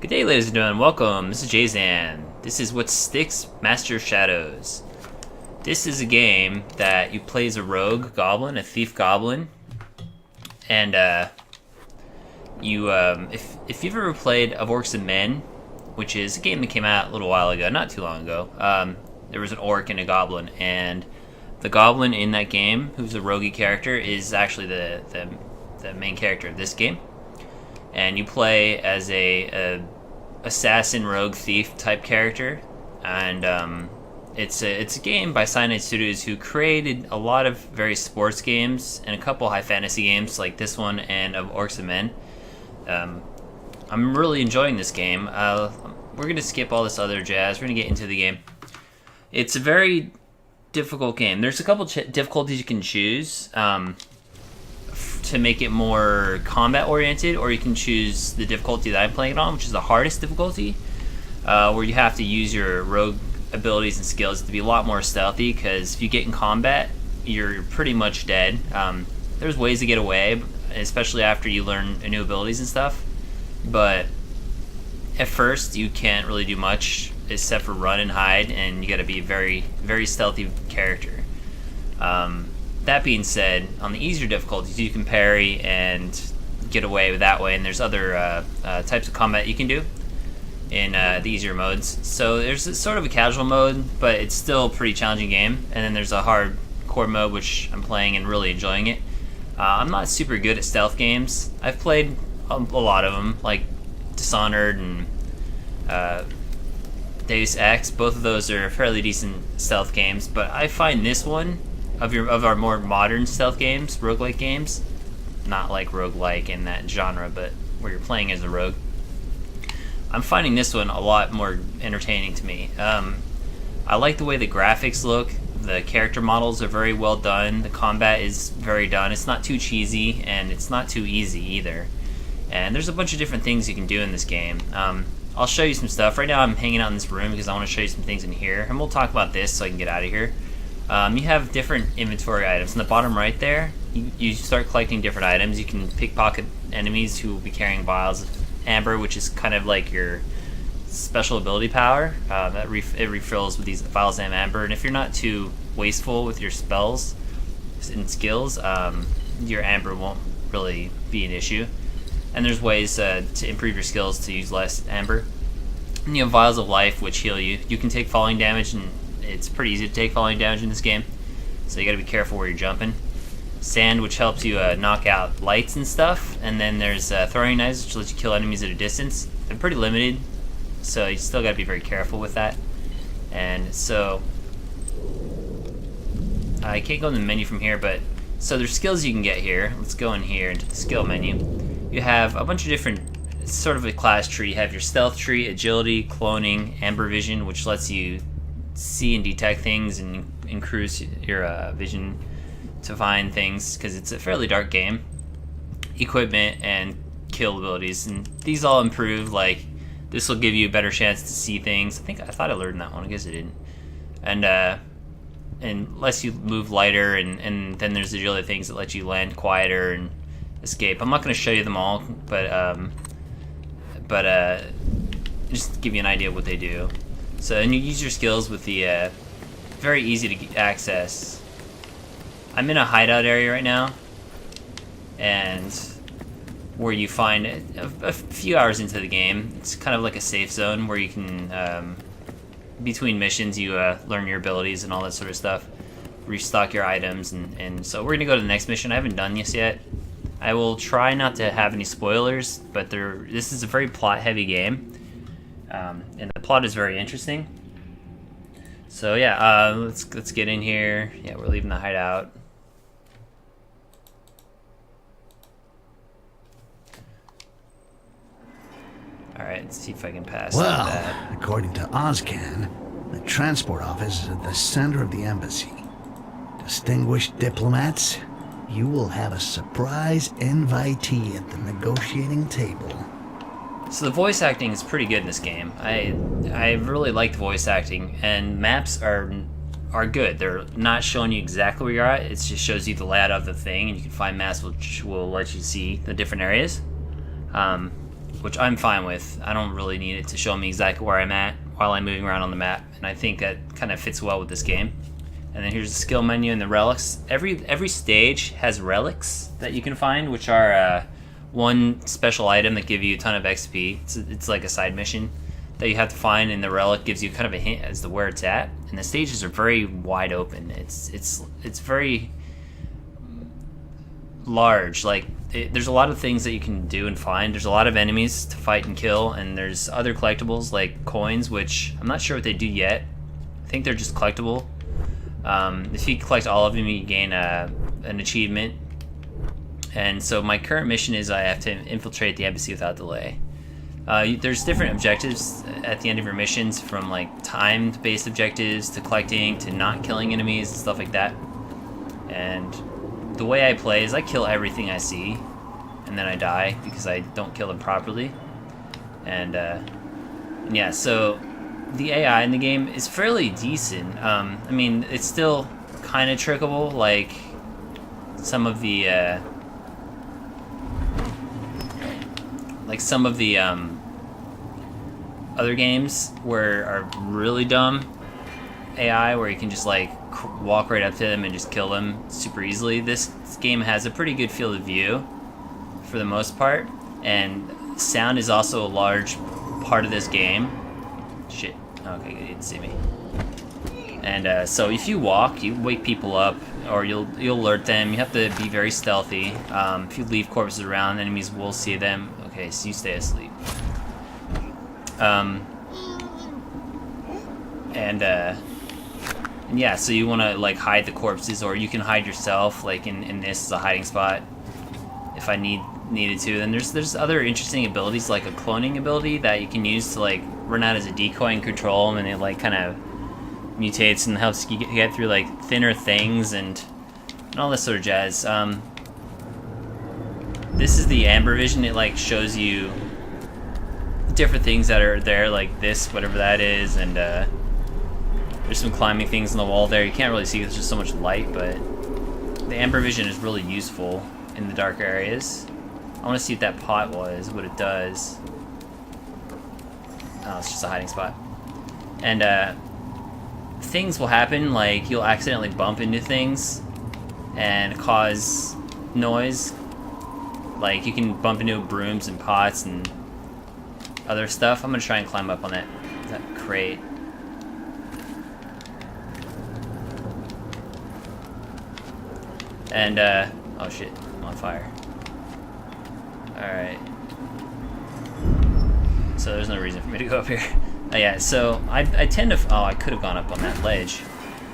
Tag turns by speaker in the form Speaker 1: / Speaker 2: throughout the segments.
Speaker 1: Good day, ladies and gentlemen. Welcome. This is Jayzan. This is what's Styx Master of Shadows. This is a game that you play as a rogue goblin, a thief goblin, and if you've ever played Of Orcs and Men, which is a game that came out a little while ago, not too long ago. There was an orc and a goblin, and the goblin in that game, who's a roguey character, is actually the main character of this game. And you play as a assassin, rogue, thief type character, and it's a game by Cyanide Studios, who created a lot of various sports games and a couple high fantasy games like this one and Of Orcs and Men. I'm really enjoying this game. We're gonna skip all this other jazz. We're gonna get into the game. It's a very difficult game. There's a couple difficulties you can choose to make it more combat oriented, or you can choose the difficulty that I'm playing it on, which is the hardest difficulty, where you have to use your rogue abilities and skills to be a lot more stealthy, because if you get in combat, you're pretty much dead. There's ways to get away, especially after you learn new abilities and stuff, but at first you can't really do much except for run and hide, and you gotta be a very, very stealthy character. That being said, on the easier difficulties, you can parry and get away that way, and there's other types of combat you can do in the easier modes. So there's sort of a casual mode, but it's still a pretty challenging game, and then there's a hardcore mode, which I'm playing and really enjoying it. I'm not super good at stealth games. I've played a lot of them, like Dishonored and Deus Ex. Both of those are fairly decent stealth games, but I find this one, of our more modern stealth games, roguelike games, not like roguelike in that genre, but where you're playing as a rogue, I'm finding this one a lot more entertaining to me. I like the way the graphics look. The character models are very well done. The combat is very done. It's not too cheesy, and it's not too easy either. And there's a bunch of different things you can do in this game. I'll show you some stuff. Right now I'm hanging out in this room because I want to show you some things in here, and we'll talk about this so I can get out of here. You have different inventory items. In the bottom right there, you start collecting different items. You can pickpocket enemies who will be carrying vials of amber, which is kind of like your special ability power. It refills with these vials of amber, and if you're not too wasteful with your spells and skills, your amber won't really be an issue. And there's ways to improve your skills to use less amber. And you have vials of life, which heal you. You can take falling damage, and it's pretty easy to take falling damage in this game, so you gotta be careful where you're jumping. Sand, which helps you knock out lights and stuff. And then there's throwing knives, which lets you kill enemies at a distance. They're pretty limited, so you still gotta be very careful with that. And so I can't go in the menu from here, but so there's skills you can get here. Let's go in here into the skill menu. You have a bunch of different, sort of a class tree. You have your stealth tree, agility, cloning, amber vision, which lets you see and detect things and increase your vision to find things, because it's a fairly dark game. Equipment and kill abilities, and these all improve. Like, this will give you a better chance to see things. I thought I learned that one. I guess I didn't. And lets you move lighter, and then there's the other things that let you land quieter and escape. I'm not going to show you them all, but just to give you an idea of what they do. So, and you use your skills with the very easy to access. I'm in a hideout area right now, and where you find a few hours into the game, it's kind of like a safe zone where you can, between missions, you learn your abilities and all that sort of stuff, restock your items, and so we're going to go to the next mission. I haven't done this yet. I will try not to have any spoilers, but this is a very plot-heavy game, and the plot is very interesting. So yeah, let's get in here. Yeah, we're leaving the hideout. All right, let's see if I can pass that.
Speaker 2: According to Ozcan, the transport office is at the center of the embassy. Distinguished diplomats, you will have a surprise invitee at the negotiating table.
Speaker 1: So the voice acting is pretty good in this game. I really like the voice acting, and maps are good. They're not showing you exactly where you're at. It just shows you the layout of the thing, and you can find maps which will let you see the different areas. which I'm fine with. I don't really need it to show me exactly where I'm at while I'm moving around on the map, and I think that kind of fits well with this game. And then here's the skill menu and the relics. Every stage has relics that you can find, which are one special item that give you a ton of XP. It's like a side mission that you have to find, and the relic gives you kind of a hint as to where it's at. And the stages are very wide open. It's very large. Like there's a lot of things that you can do and find. There's a lot of enemies to fight and kill, and there's other collectibles like coins, which I'm not sure what they do yet. I think they're just collectible. If you collect all of them, you gain an achievement. And so my current mission is I have to infiltrate the embassy without delay. There's different objectives at the end of your missions, from like timed-based objectives to collecting to not killing enemies and stuff like that. And the way I play is I kill everything I see, and then I die because I don't kill them properly. And yeah, so the AI in the game is fairly decent. I mean, it's still kind of trickable, like some of the other games where are really dumb AI, where you can just like walk right up to them and just kill them super easily. This game has a pretty good field of view for the most part, and sound is also a large part of this game. Shit. Okay, you didn't see me. And so if you walk, you wake people up, or you'll alert them. You have to be very stealthy. If you leave corpses around, enemies will see them. Okay, so you stay asleep. And yeah, so you want to like hide the corpses, or you can hide yourself. Like in this is a hiding spot if I needed to. Then there's other interesting abilities, like a cloning ability that you can use to like run out as a decoy and control them, and it like kind of mutates and helps you get through like thinner things and all this sort of jazz. This is the amber vision. It like shows you different things that are there, like this, whatever that is, and there's some climbing things on the wall there. You can't really see, there's just so much light, but the amber vision is really useful in the darker areas. I want to see what that pot was, what it does. Oh, it's just a hiding spot. And things will happen, like you'll accidentally bump into things and cause noise. Like you can bump into brooms and pots and other stuff. I'm gonna try and climb up on that crate. And oh shit, I'm on fire. Alright. So there's no reason for me to go up here. Oh yeah, so I tend to, oh, I could have gone up on that ledge.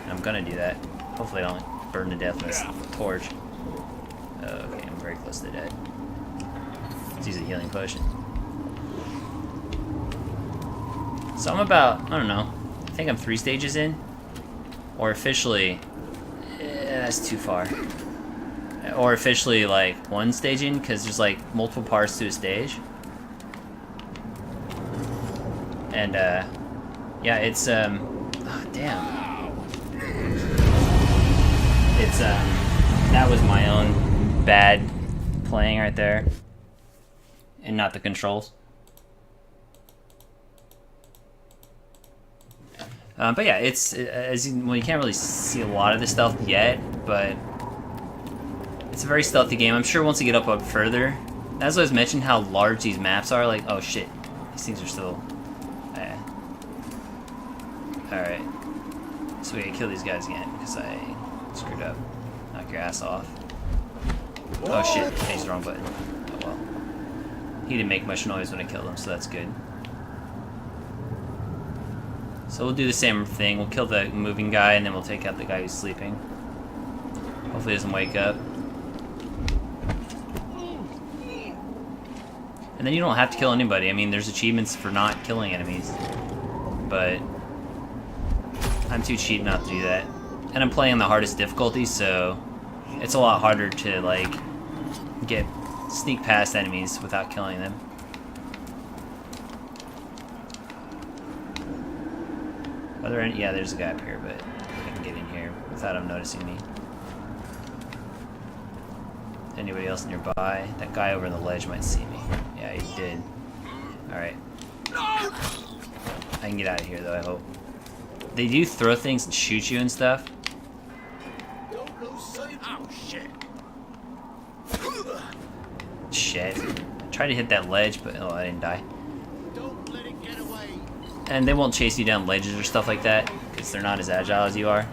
Speaker 1: And I'm gonna do that. Hopefully I don't burn to death with this torch. Okay, I'm very close to dead. Let's use a healing potion. So I'm about, I don't know, I think I'm 3 stages in. Or officially, that's too far. Or officially like 1 stage in, because there's like multiple parts to a stage. And yeah, it's oh, damn. It's that was my own bad playing right there, and not the controls. But yeah, it's well, you can't really see a lot of the stealth yet, but it's a very stealthy game. I'm sure once you get up further, as I was mentioning how large these maps are, like, oh shit, these things are still. Alright, so we gotta kill these guys again because I screwed up. Knock your ass off. Oh shit, I changed the wrong button. Oh well. He didn't make much noise when I killed him, so that's good. So we'll do the same thing. We'll kill the moving guy, and then we'll take out the guy who's sleeping. Hopefully he doesn't wake up. And then you don't have to kill anybody. I mean, there's achievements for not killing enemies. But I'm too cheap not to do that. And I'm playing on the hardest difficulty, so it's a lot harder to, like, sneak past enemies without killing them. Are there any? Yeah, there's a guy up here, but I can get in here without him noticing me. Anybody else nearby? That guy over on the ledge might see me. Yeah, he did. Alright. I can get out of here, though, I hope. They do throw things and shoot you and stuff.
Speaker 3: Don't lose sight. Oh, shit.
Speaker 1: Shit. I tried to hit that ledge, but oh, I didn't die.
Speaker 3: Don't let it get away.
Speaker 1: And they won't chase you down ledges or stuff like that, because they're not as agile as you are.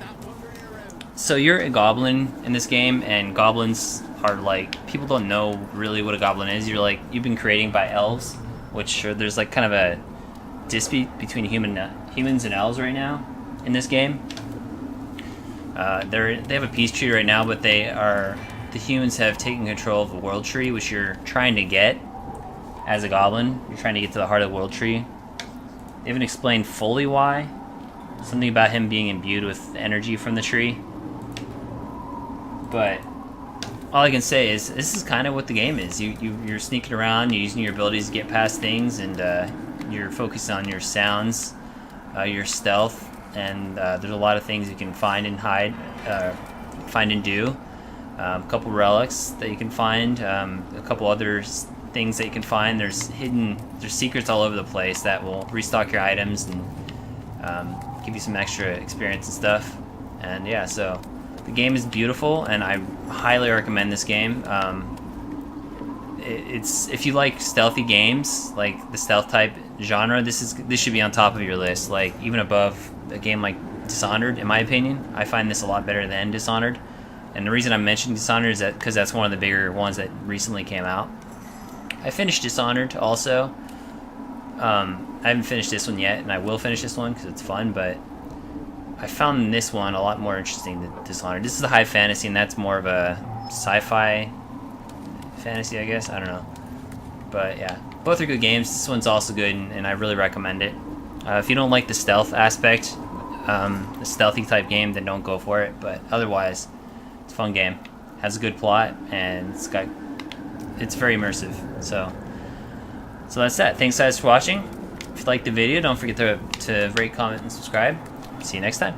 Speaker 1: So you're a goblin in this game, and goblins are like, people don't know really what a goblin is. You've been created by elves, which there's like kind of a dispute between humans and elves right now in this game. They have a peace treaty right now, but the humans have taken control of the world tree, which you're trying to get as a goblin. You're trying to get to the heart of the world tree. They haven't explained fully why. Something about him being imbued with energy from the tree. But all I can say is this is kind of what the game is. You're sneaking around, you're using your abilities to get past things, and you're focused on your sounds, your stealth, and there's a lot of things you can find and hide, find and do. A couple relics that you can find, a couple other things that you can find. There's secrets all over the place that will restock your items and give you some extra experience and stuff. And yeah, so the game is beautiful, and I highly recommend this game. It's if you like stealthy games, like the stealth type genre, this should be on top of your list, like even above a game like Dishonored, in my opinion. I find this a lot better than Dishonored, and the reason I'm mentioning Dishonored is that because that's one of the bigger ones that recently came out. I finished Dishonored also. I haven't finished this one yet, and I will finish this one because it's fun, but I found this one a lot more interesting than Dishonored. This is a high fantasy, and that's more of a sci-fi fantasy, I guess. I don't know. But yeah, both are good games. This one's also good, and I really recommend it. If you don't like the stealth aspect, the stealthy type game, then don't go for it. But otherwise, it's a fun game. Has a good plot, and it's very immersive. So that's that. Thanks guys for watching. If you liked the video, don't forget to rate, comment, and subscribe. See you next time.